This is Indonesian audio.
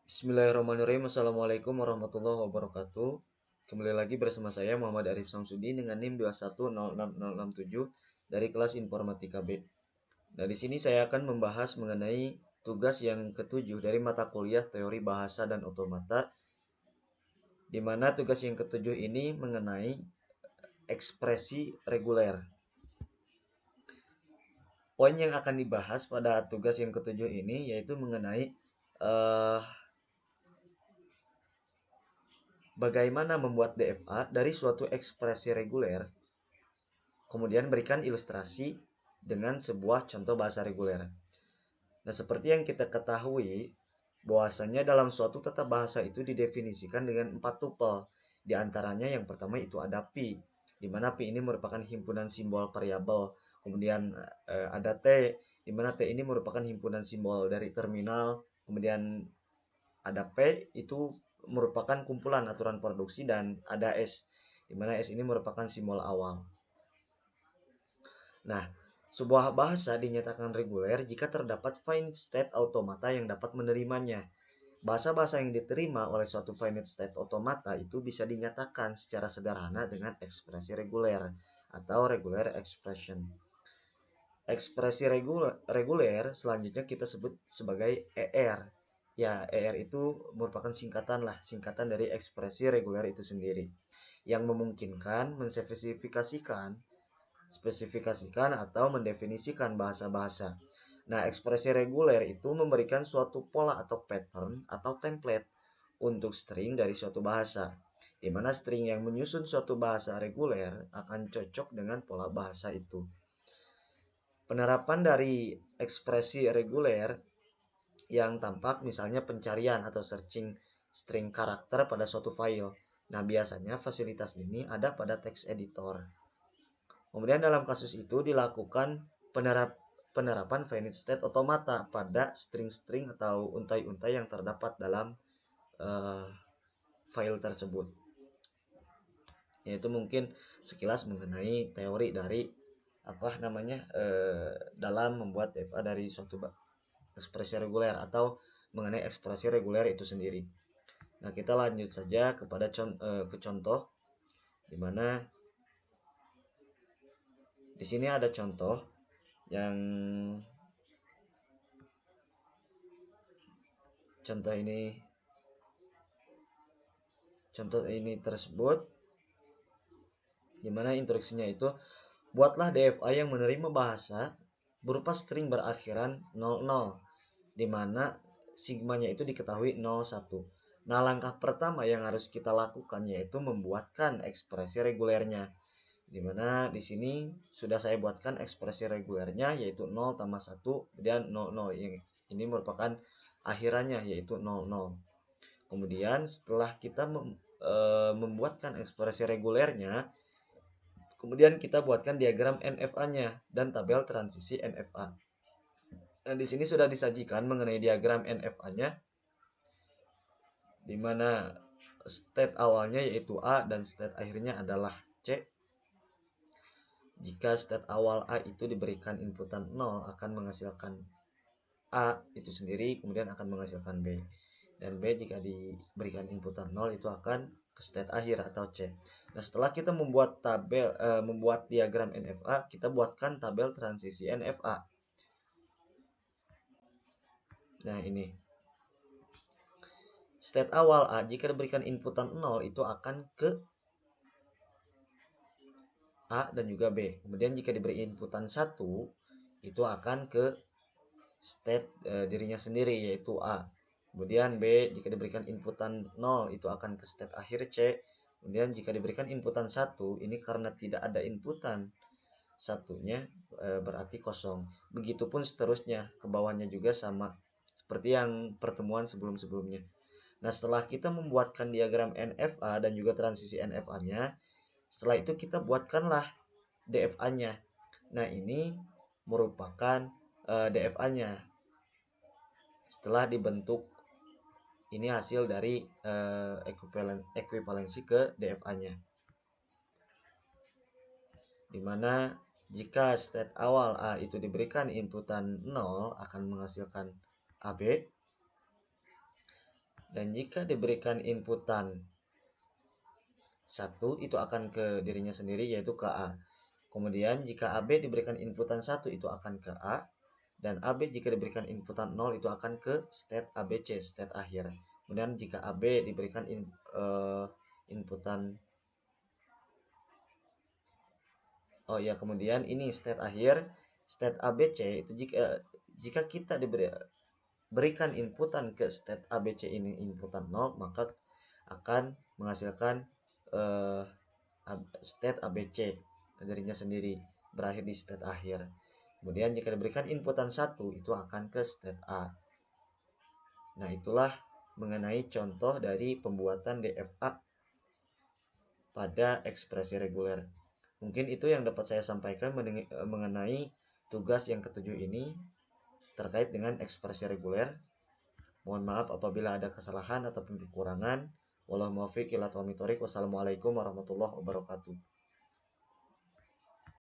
Bismillahirrahmanirrahim. Assalamualaikum warahmatullahi wabarakatuh. Kembali lagi bersama saya Muhammad Arif Samsudi dengan NIM 2106067 dari kelas Informatika B. Nah, di sini saya akan membahas mengenai tugas yang ketujuh dari mata kuliah Teori Bahasa dan Otomata, di mana tugas yang ketujuh ini mengenai ekspresi reguler. Poin yang akan dibahas pada tugas yang ketujuh ini yaitu mengenai eh, bagaimana membuat DFA dari suatu ekspresi reguler, kemudian berikan ilustrasi dengan sebuah contoh bahasa reguler. Nah, seperti yang kita ketahui, bahwasanya dalam suatu tata bahasa itu didefinisikan dengan 4 tupel. Di antaranya yang pertama itu ada pi, di mana pi ini merupakan himpunan simbol variabel. Kemudian ada t, di mana t ini merupakan himpunan simbol dari terminal. Kemudian ada P itu merupakan kumpulan aturan produksi, dan ada S di mana S ini merupakan simbol awal. Nah, sebuah bahasa dinyatakan reguler jika terdapat finite state automata yang dapat menerimanya. Bahasa-bahasa yang diterima oleh suatu finite state automata itu bisa dinyatakan secara sederhana dengan ekspresi reguler atau regular expression. Ekspresi reguler selanjutnya kita sebut sebagai ER. Ya, ER itu merupakan singkatan dari ekspresi reguler itu sendiri, yang memungkinkan spesifikasikan atau mendefinisikan bahasa-bahasa. Nah, ekspresi reguler itu memberikan suatu pola atau pattern atau template untuk string dari suatu bahasa, di mana string yang menyusun suatu bahasa reguler akan cocok dengan pola bahasa itu. Penerapan dari ekspresi reguler yang tampak misalnya pencarian atau searching string karakter pada suatu file. Nah, biasanya fasilitas ini ada pada text editor. Kemudian dalam kasus itu dilakukan penerapan finite state automata pada string-string atau untai-untai yang terdapat dalam uh, file tersebut. Yaitu mungkin sekilas mengenai teori dari dalam membuat DFA dari suatu ekspresi reguler atau mengenai ekspresi reguler itu sendiri. Nah, kita lanjut saja kepada contoh, di mana di sini ada contoh yang contoh ini tersebut, di mana instruksinya itu buatlah DFA yang menerima bahasa berupa string berakhiran 00, di mana sigmanya itu diketahui 01. Nah, langkah pertama yang harus kita lakukan yaitu membuatkan ekspresi regulernya. Di mana di sini sudah saya buatkan ekspresi regulernya yaitu 0 tambah 1 dan 00, yang ini merupakan akhirannya yaitu 00. Kemudian setelah kita membuatkan ekspresi regulernya, kemudian kita buatkan diagram NFA-nya dan tabel transisi NFA. Nah, di sini sudah disajikan mengenai diagram NFA-nya, di mana state awalnya yaitu A dan state akhirnya adalah C. Jika state awal A itu diberikan inputan 0 akan menghasilkan A itu sendiri, kemudian akan menghasilkan B. Dan B jika diberikan inputan 0 itu akan ke state akhir atau C. Nah, setelah kita membuat diagram NFA, kita buatkan tabel transisi NFA. Nah, ini state awal A jika diberikan inputan 0 itu akan ke A dan juga B. Kemudian jika diberi inputan 1 itu akan ke state dirinya sendiri yaitu A. Kemudian B jika diberikan inputan 0 itu akan ke state akhir C. Kemudian jika diberikan inputan 1, ini karena tidak ada inputan satunya berarti kosong. Begitupun seterusnya, ke bawahnya juga sama seperti yang pertemuan sebelum-sebelumnya. Nah, setelah kita membuatkan diagram NFA dan juga transisi NFA-nya, setelah itu kita buatkanlah DFA-nya. Nah, ini merupakan DFA-nya. Setelah dibentuk, ini hasil dari ekuivalensi ke DFA-nya. Dimana jika state awal A itu diberikan inputan 0 akan menghasilkan AB. Dan jika diberikan inputan 1 itu akan ke dirinya sendiri yaitu ke A. Kemudian jika AB diberikan inputan 1 itu akan ke A, dan AB jika diberikan inputan 0 itu akan ke state ABC, state akhir. Kemudian jika AB diberikan inputan kemudian ini state akhir, state ABC itu jika kita berikan inputan ke state ABC ini inputan 0, maka akan menghasilkan eh, state ABC ke dirinya sendiri, berakhir di state akhir. Kemudian jika diberikan inputan 1 itu akan ke state A. Nah, itulah mengenai contoh dari pembuatan DFA pada ekspresi reguler. Mungkin itu yang dapat saya sampaikan mengenai tugas yang ketujuh ini terkait dengan ekspresi reguler. Mohon maaf apabila ada kesalahan ataupun kekurangan. Wassalamualaikum warahmatullahi wabarakatuh.